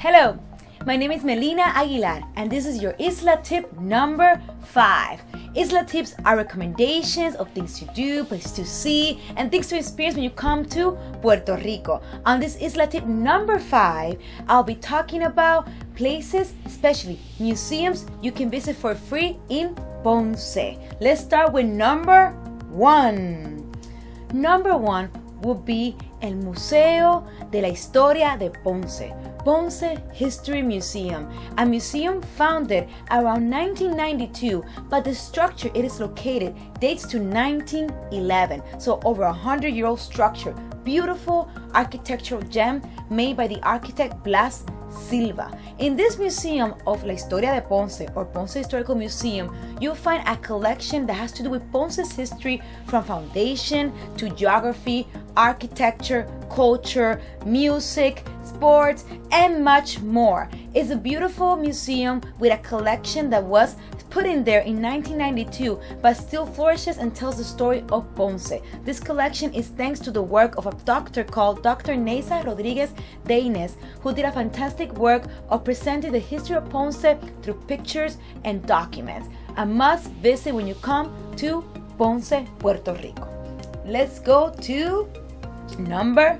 Hello, my name is Melina Aguilar and this is your Isla Tip number 5. Isla Tips are recommendations of things to do, places to see, and things to experience when you come to Puerto Rico. On this Isla Tip number 5, I'll be talking about places, especially museums, you can visit for free in Ponce. Let's start with number 1. Number 1 will be el Museo de la Historia de Ponce. Ponce History Museum, a museum founded around 1992, but the structure it is located dates to 1911, so over 100-year-old structure. Beautiful architectural gem made by the architect Blas Silva. In this museum of La Historia de Ponce, or Ponce Historical Museum, you'll find a collection that has to do with Ponce's history from foundation to geography, architecture, culture, music, sports, and much more. It's a beautiful museum with a collection that was put in there in 1992 but still flourishes and tells the story of Ponce. This collection is thanks to the work of a doctor called Dr. Neisa Rodriguez Deines, who did a fantastic work of presenting the history of Ponce through pictures and documents. A must visit when you come to Ponce, Puerto Rico. Let's go to number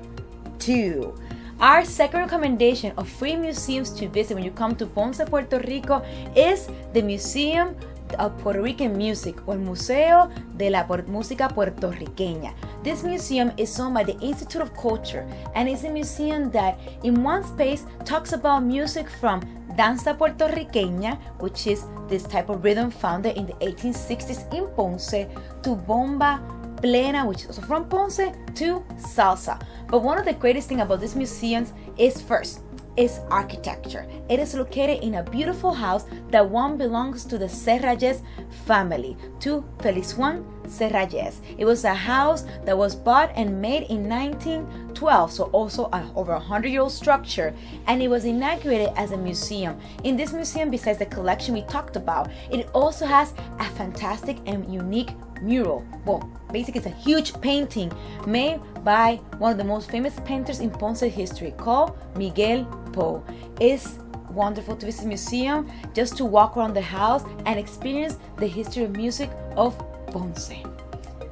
2. Our second recommendation of free museums to visit when you come to Ponce, Puerto Rico is the Museum of Puerto Rican Music, or Museo de la Música Puertorriqueña. This museum is owned by the Institute of Culture and is a museum that in one space talks about music from danza puertorriqueña, which is this type of rhythm founded in the 1860s in Ponce, to bomba plena, which is also from Ponce, to salsa. But one of the greatest things about these museums is first, its architecture. It is located in a beautiful house that one belongs to the Serralles family, to Feliz Juan Serralles. It was a house that was bought and made in 1912, so also over 100-year-old structure, and it was inaugurated as a museum. In this museum, besides the collection we talked about, it also has a fantastic and unique mural. Well, basically it's a huge painting made by one of the most famous painters in Ponce history called Miguel Poe. It's wonderful to visit the museum, just to walk around the house and experience the history of music of Ponce.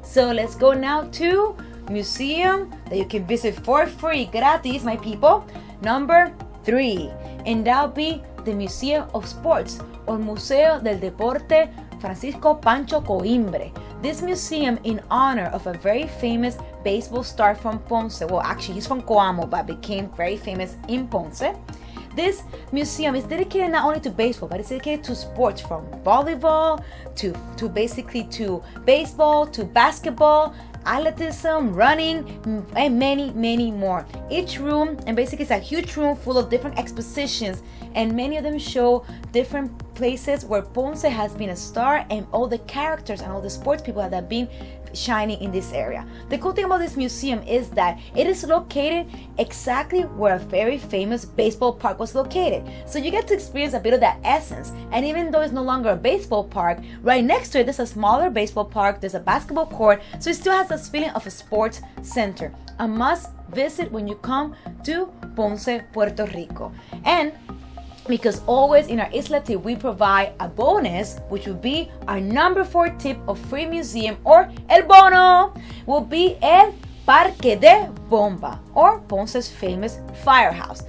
So let's go now to museum that you can visit for free, gratis, my people. Number 3, and that'll be the Museum of Sports, or Museo del Deporte Francisco Pancho Coimbre. This museum in honor of a very famous baseball star from Ponce. Well, actually he's from Coamo, but became very famous in Ponce. This museum is dedicated not only to baseball, but it's dedicated to sports from volleyball to basically to baseball, to basketball, athleticism, running, and many more. Each room, and basically it's a huge room full of different expositions, and many of them show different places where Ponce has been a star and all the characters and all the sports people that have been shining in this area. The cool thing about this museum is that it is located exactly where a very famous baseball park was located. So you get to experience a bit of that essence. And even though it's no longer a baseball park, right next to it there's a smaller baseball park, there's a basketball court, so it still has this feeling of a sports center. A must visit when you come to Ponce, Puerto Rico. And because always in our Isla Tip we provide a bonus, which will be our number 4 tip of free museum, or el bono, will be el Parque de Bomba, or Ponce's famous firehouse.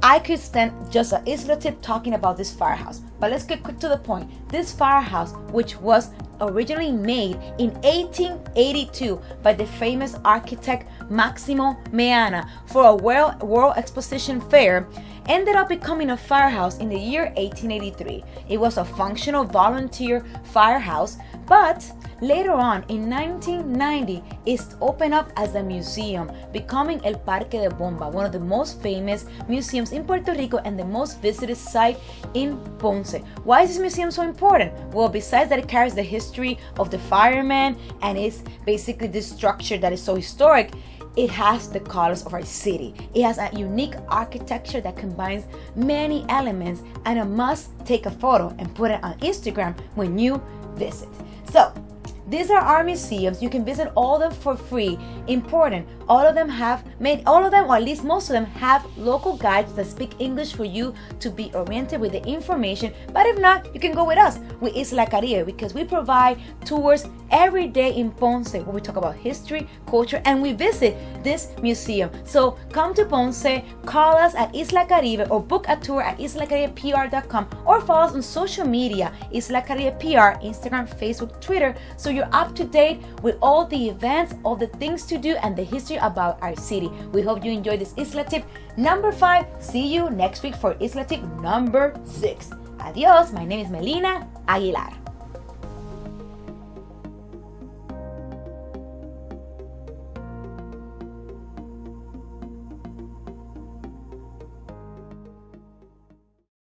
I could spend just an Isla Tip talking about this firehouse, but let's get quick to the point. This firehouse, which was originally made in 1882 by the famous architect Maximo Meana for a World Exposition Fair, ended up becoming a firehouse in the year 1883. It was a functional volunteer firehouse, but later on in 1990 it opened up as a museum, becoming El Parque de Bomba, one of the most famous museums in Puerto Rico and the most visited site in Ponce. Why is this museum so important? Well, besides that it carries the history of the firemen and it's basically this structure that is so historic, it has the colors of our city. It has a unique architecture that combines many elements, and a must take a photo and put it on Instagram when you visit. So these are our museums. You can visit all of them for free. Important, all of them have all of them, or at least most of them, have local guides that speak English for you to be oriented with the information. But if not, you can go with us, with Isla Caribe, because we provide tours every day in Ponce where we talk about history, culture, and we visit this museum. So come to Ponce, call us at Isla Caribe, or book a tour at IslaCaribePR.com, or follow us on social media, Isla Caribe PR, Instagram, Facebook, Twitter, so you're up to date with all the events, all the things to do, and the history about our city. We hope you enjoyed this Isla Tip number 5. See you next week for Isla Tip number 6. Adios, my name is Melina Aguilar.